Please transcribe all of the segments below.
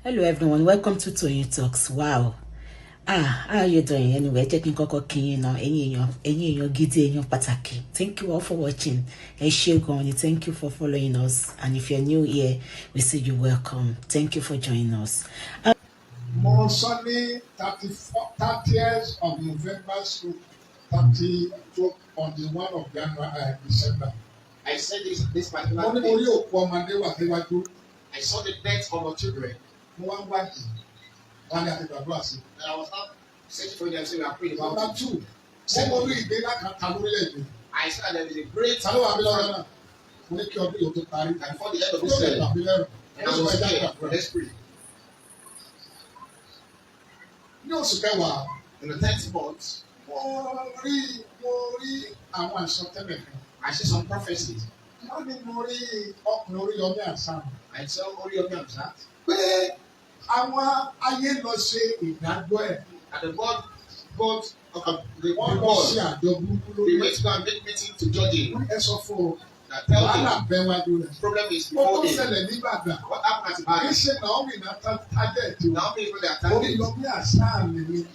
Hello everyone, welcome to Toyeen Talks. Wow. How are you doing? Anyway, checking koko kin now. Ẹ̀yin èèyàn gidi, èèyàn pàtàkì. Thank you all for watching. Thank you for following us. And if you're new here, we say you welcome. Thank you for joining us. More Sunday, 30th of November, 30 on the 1 of January, December. I said this particular I saw the death of our children. And I was not searching for them, so we are praying about number 2. Secondly, I said there is a great and before the end of this year, and I was scared. Let's pray. In the 10th month, I see some prophecies. I saw Oriyomi Hamzat. And the God, they went to go and make meeting to judge him. That tell him the problem is before him. What happened at Naomi even they attacked him.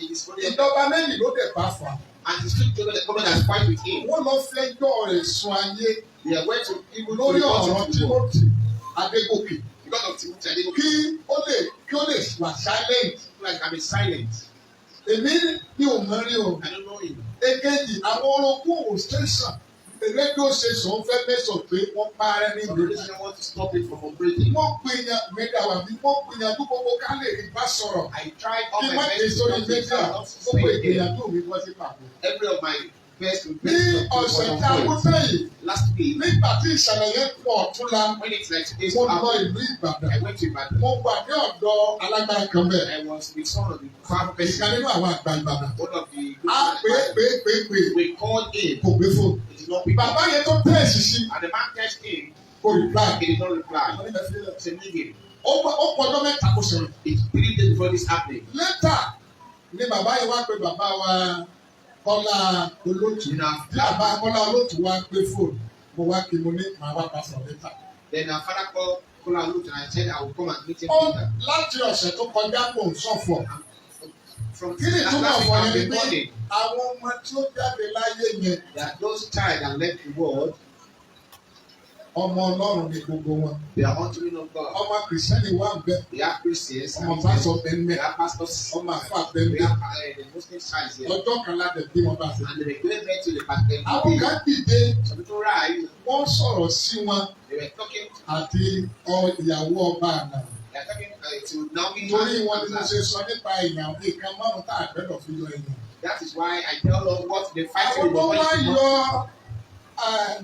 It is for them. And he still told the problem that fight with him. They are going to even report to Timothy. Because of Timothy, like I'm silent. I don't know him. The radio station fẹ́ mẹ́sàn pé wọ́n parẹ́ ní ìlú. They don't want to stop it from operating. Wọ́n gbìyànjú gbogbo ká lè rí bá sọ̀rọ̀. I tried all my my best to not to gbogbo ìgbìyànjú mi wọ́n ti pàbó. Every of my best to ní ọ̀sẹ̀ tí a kó sẹ́yìn. Last week. Nígbà tí ìṣẹ̀lẹ̀ yẹn pọ̀ tún la. When it's like today's mo lọ ìlú Ìbàdàn. I went to Ibadan. Mo gbà ní ọ̀dọ̀ alágbára kan bẹ́ẹ̀. I was with some of the farm persons. Ìkan nínú àwọn àgbà Ìbàdàn. One of the. A pè. We called him. Kò gbé fóònù. Bàbá yẹn tó tẹ̀sí sí. And the man texted him. Kò reply. He did not reply. It's a nigga. Ó pọ̀jọ́ mẹ́ta kó sọ̀rọ̀. It's 3 days before this happening. Later ni bàbá yẹn wá pé bàbá wa Kọ́lá Olótù. Bí bàbá Kọ́lá Olótù wá gbé fóònù, mo wá kí mo ní màá wá pa sọ̀rọ̀ later. Then our father called Kọ́lá Olótù and I said I will come and meet him later. Láti ọ̀sẹ̀ tó kọjá kò ń sọ̀fọ̀. From kí ni túmọ̀ fọ yẹn been pé àwọn ọmọ tí ó jáde láyé yẹn. That those child that left the world. Ọmọ Ọlọ́run ni gbogbo wọn. They are unto of God. Ọmọ Kìrìsìtẹ́nì wà ń bẹ. They are Christians. Ọmọ pásọ̀ bẹ́ẹ̀ mẹ́. They are pastors. Ọmọ àfà bẹ́ẹ̀ They mẹ́. are the Muslim child here. Ọjọ́ kan láti bí wọn bá ṣe. And they were going to the pastor. Àwọn kan dìde. Some people rise. Wọ́n sọ̀rọ̀ sí wọn. They were talking. Àti ìyàwó ọba àná. They are talking to Naomi. Torí wọn ni mo ṣe sọ nípa ìyàwó nǹkan márùn-ún tá a gbẹ́dọ̀ fi yọ ẹ̀yìn. That is why I tell them what the fighting with. Àwọn tó wá yọ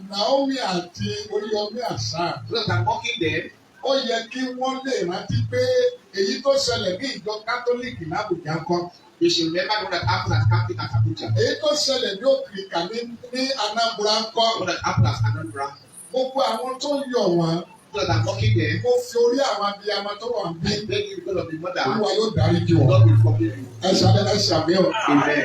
Naomi àti Oriyomi Hamzat. Those that are mocking them. Ó yẹ kí wọ́n lè rántí pé èyí tó ṣẹlẹ̀ ní ìjọ Kátólíìkì l'Àbújá ńkọ́. You should remember what that happened at Catholic at Abuja. Èyí tó ṣẹlẹ̀ ní Òkìrìkà ní Anambra ńkọ́. What that happened at Anambra. Gbogbo àwọn tó yọ wọ́n. Those that are mocking them. Mo fi orí àwọn abiyamọ tó wà ń bí. I beg you because of the mother. Olúwa yóò dárí jì wọ́n. God will forgive you. Ẹ ṣàbẹ̀ ọ̀. Amen.